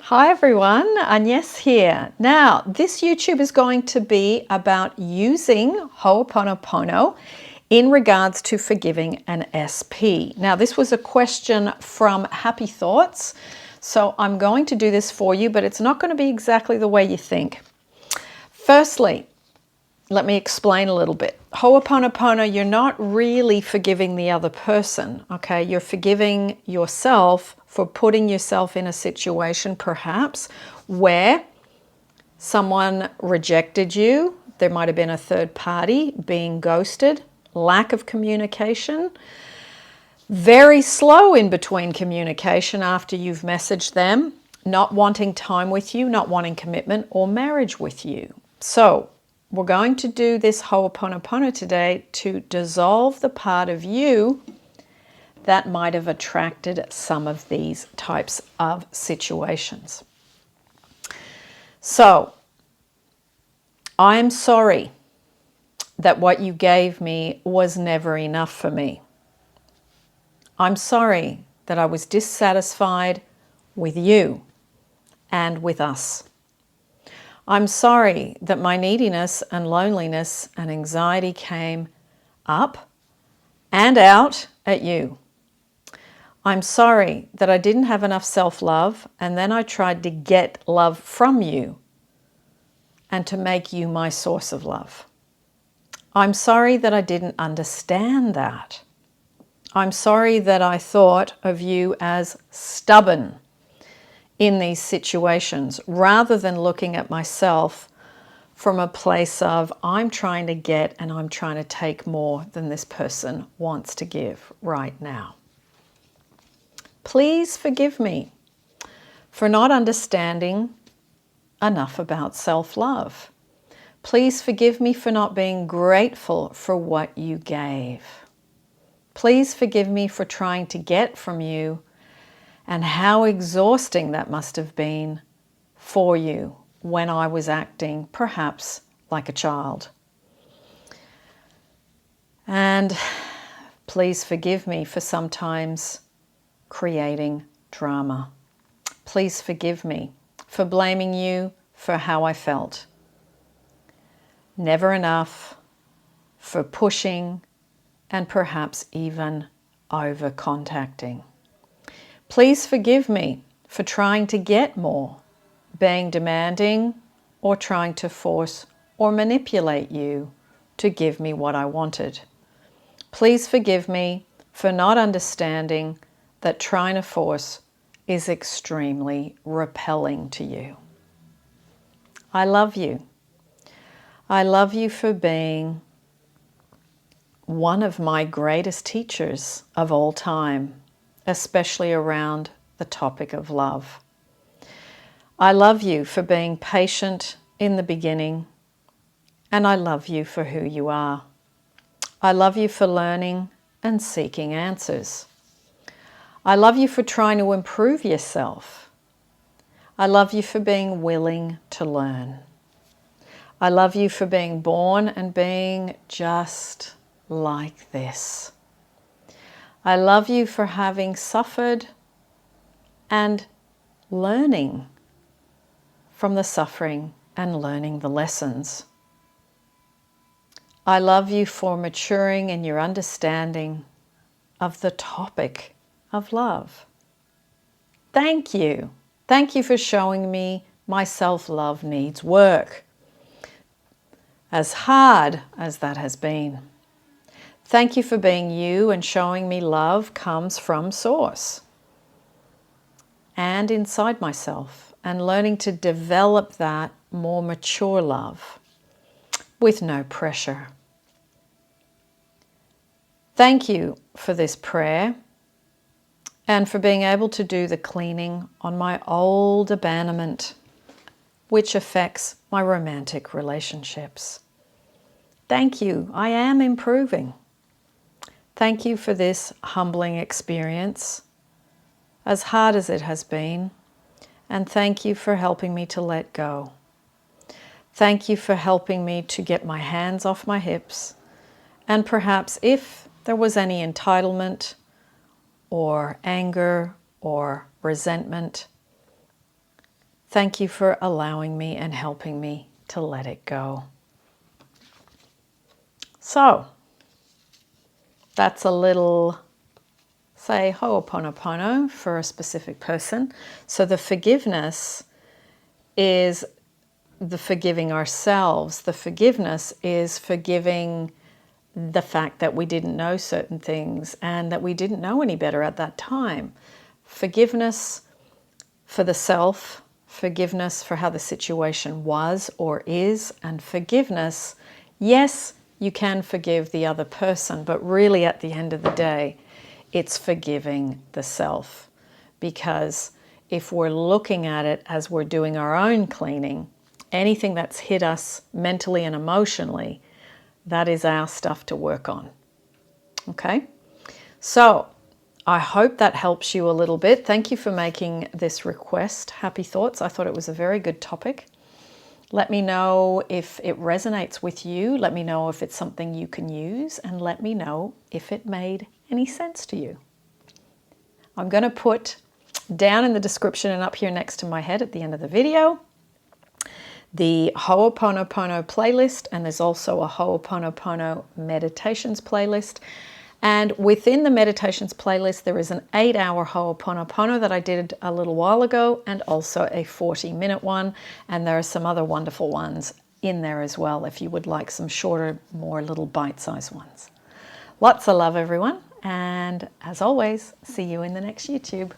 Hi everyone, Agnes here. Now, this YouTube is going to be about using Ho'oponopono in regards to forgiving an SP. Now, this was a question from Happy Thoughts, so I'm going to do this for you, but it's not going to be exactly the way you think. Firstly, let me explain a little bit. Ho'oponopono, you're not really forgiving the other person, okay? You're forgiving yourself for putting yourself in a situation, perhaps, where someone rejected you. There might have been a third party, being ghosted, lack of communication, very slow in between communication after you've messaged them, not wanting time with you, not wanting commitment or marriage with you. So, we're going to do this Ho'oponopono today to dissolve the part of you that might have attracted some of these types of situations. So, I'm sorry that what you gave me was never enough for me. I'm sorry that I was dissatisfied with you and with us. I'm sorry that my neediness and loneliness and anxiety came up and out at you. I'm sorry that I didn't have enough self-love and then I tried to get love from you and to make you my source of love. I'm sorry that I didn't understand that. I'm sorry that I thought of you as stubborn in these situations, rather than looking at myself from a place of I'm trying to get and I'm trying to take more than this person wants to give right now. Please forgive me for not understanding enough about self-love. Please forgive me for not being grateful for what you gave. Please forgive me for trying to get from you and how exhausting that must have been for you when I was acting perhaps like a child. And please forgive me for sometimes creating drama. Please forgive me for blaming you for how I felt. Never enough, for pushing and perhaps even over contacting. Please forgive me for trying to get more, being demanding or trying to force or manipulate you to give me what I wanted. Please forgive me for not understanding that trying to force is extremely repelling to you. I love you. I love you for being one of my greatest teachers of all time, especially around the topic of love. I love you for being patient in the beginning, and I love you for who you are. I love you for learning and seeking answers. I love you for trying to improve yourself. I love you for being willing to learn. I love you for being born and being just like this. I love you for having suffered and learning from the suffering and learning the lessons. I love you for maturing in your understanding of the topic of love. Thank you. Thank you for showing me my self-love needs work, as hard as that has been. Thank you for being you and showing me love comes from Source and inside myself, and learning to develop that more mature love with no pressure. Thank you for this prayer and for being able to do the cleaning on my old abandonment, which affects my romantic relationships. Thank you. I am improving. Thank you for this humbling experience, as hard as it has been, and thank you for helping me to let go. Thank you for helping me to get my hands off my hips, and perhaps if there was any entitlement or anger or resentment, Thank you for allowing me and helping me to let it go. So, that's a little, say, Ho'oponopono for a specific person. So the forgiveness is the forgiving ourselves. The forgiveness is forgiving the fact that we didn't know certain things and that we didn't know any better at that time. Forgiveness for the self, forgiveness for how the situation was or is, and forgiveness, yes, you can forgive the other person, but really at the end of the day, it's forgiving the self. Because if we're looking at it as we're doing our own cleaning, anything that's hit us mentally and emotionally, that is our stuff to work on. Okay? So, I hope that helps you a little bit. Thank you for making this request, Happy Thoughts. I thought it was a very good topic. Let me know if it resonates with you. Let me know if it's something you can use, and let me know if it made any sense to you. I'm going to put down in the description and up here next to my head at the end of the video the Ho'oponopono playlist, and there's also a Ho'oponopono meditations playlist. And within the meditations playlist, there is an 8-hour Ho'oponopono that I did a little while ago, and also a 40-minute one. And there are some other wonderful ones in there as well, if you would like some shorter, more little bite-sized ones. Lots of love, everyone. And as always, see you in the next YouTube.